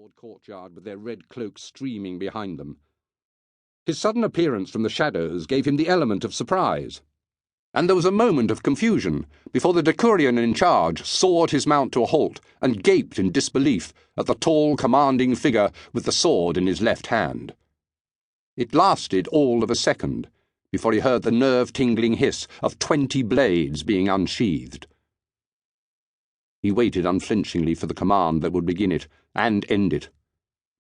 broad courtyard with their red cloaks streaming behind them. His sudden appearance from the shadows gave him the element of surprise, and there was a moment of confusion before the decurion in charge soared his mount to a halt and gaped in disbelief at the tall, commanding figure with the sword in his left hand. It lasted all of a second before he heard the nerve-tingling hiss of 20 blades being unsheathed. He waited unflinchingly for the command that would begin it and end it.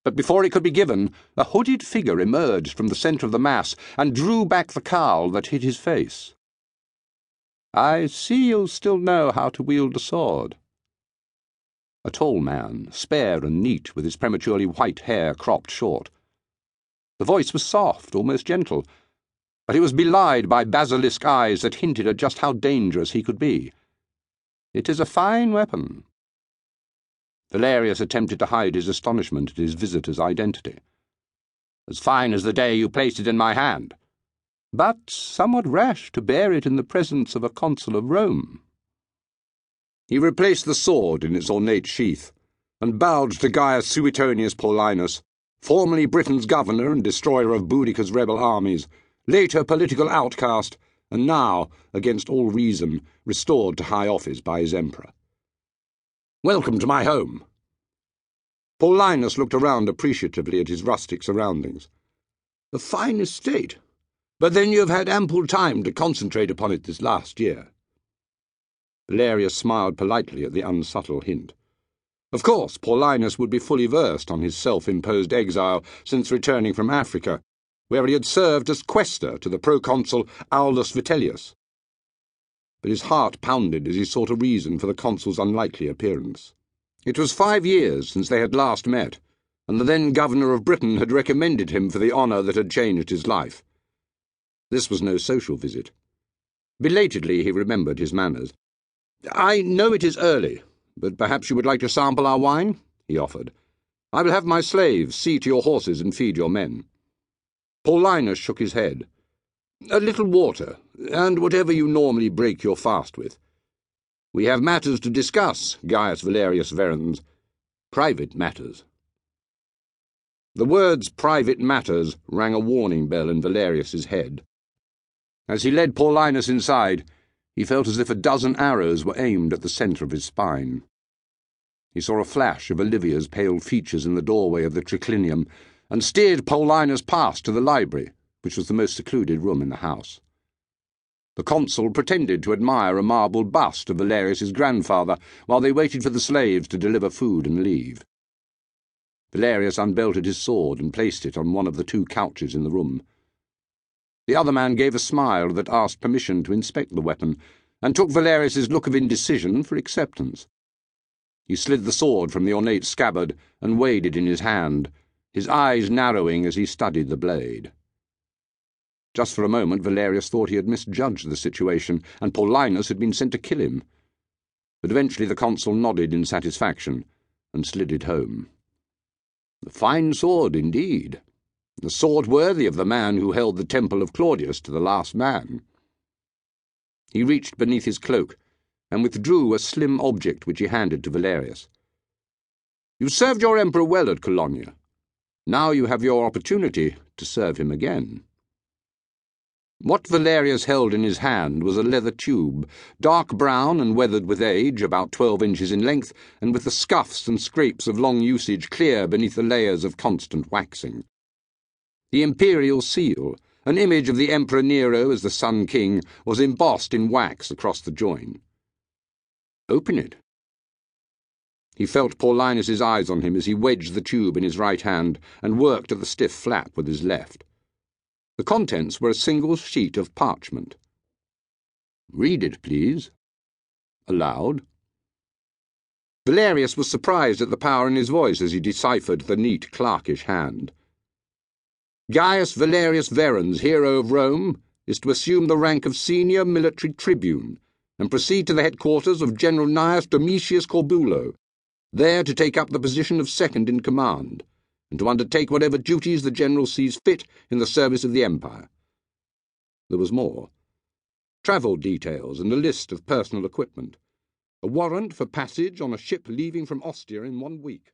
But before it could be given, a hooded figure emerged from the centre of the mass and drew back the cowl that hid his face. "I see you still know how to wield a sword." A tall man, spare and neat, with his prematurely white hair cropped short. The voice was soft, almost gentle, but it was belied by basilisk eyes that hinted at just how dangerous he could be. "It is a fine weapon." Valerius attempted to hide his astonishment at his visitor's identity. "As fine as the day you placed it in my hand, but somewhat rash to bear it in the presence of a consul of Rome." He replaced the sword in its ornate sheath, and bowed to Gaius Suetonius Paulinus, formerly Britain's governor and destroyer of Boudicca's rebel armies, later political outcast, and now, against all reason, restored to high office by his emperor. "Welcome to my home." Paulinus looked around appreciatively at his rustic surroundings. "A fine estate, but then you have had ample time to concentrate upon it this last year." Valerius smiled politely at the unsubtle hint. Of course, Paulinus would be fully versed on his self-imposed exile since returning from Africa, where he had served as quaestor to the proconsul Aulus Vitellius. But his heart pounded as he sought a reason for the consul's unlikely appearance. It was 5 years since they had last met, and the then governor of Britain had recommended him for the honour that had changed his life. This was no social visit. Belatedly he remembered his manners. "I know it is early, but perhaps you would like to sample our wine?" he offered. "I will have my slaves see to your horses and feed your men." Paulinus shook his head. "A little water, and whatever you normally break your fast with. We have matters to discuss, Gaius Valerius Verrens. Private matters." The words "private matters" rang a warning bell in Valerius's head. As he led Paulinus inside, he felt as if a dozen arrows were aimed at the centre of his spine. He saw a flash of Olivia's pale features in the doorway of the triclinium, and steered Paulinus past to the library, which was the most secluded room in the house. The consul pretended to admire a marble bust of Valerius's grandfather while they waited for the slaves to deliver food and leave. Valerius unbelted his sword and placed it on one of the 2 couches in the room. The other man gave a smile that asked permission to inspect the weapon, and took Valerius's look of indecision for acceptance. He slid the sword from the ornate scabbard and weighed it in his hand, his eyes narrowing as he studied the blade. Just for a moment Valerius thought he had misjudged the situation, and Paulinus had been sent to kill him. But eventually the consul nodded in satisfaction and slid it home. A fine sword indeed. A sword worthy of the man who held the temple of Claudius to the last man. He reached beneath his cloak and withdrew a slim object which he handed to Valerius. "You served your emperor well at Colonia. Now you have your opportunity to serve him again." What Valerius held in his hand was a leather tube, dark brown and weathered with age, about 12 inches in length, and with the scuffs and scrapes of long usage clear beneath the layers of constant waxing. The imperial seal, an image of the Emperor Nero as the Sun King, was embossed in wax across the join. "Open it." He felt Paulinus's eyes on him as he wedged the tube in his right hand and worked at the stiff flap with his left. The contents were a single sheet of parchment. "Read it, please." Aloud. Valerius was surprised at the power in his voice as he deciphered the neat, clerkish hand. "Gaius Valerius Verrens, hero of Rome, is to assume the rank of senior military tribune and proceed to the headquarters of General Gnaeus Domitius Corbulo, there to take up the position of second in command, and to undertake whatever duties the general sees fit in the service of the empire." There was more. Travel details and a list of personal equipment. A warrant for passage on a ship leaving from Ostia in 1 week.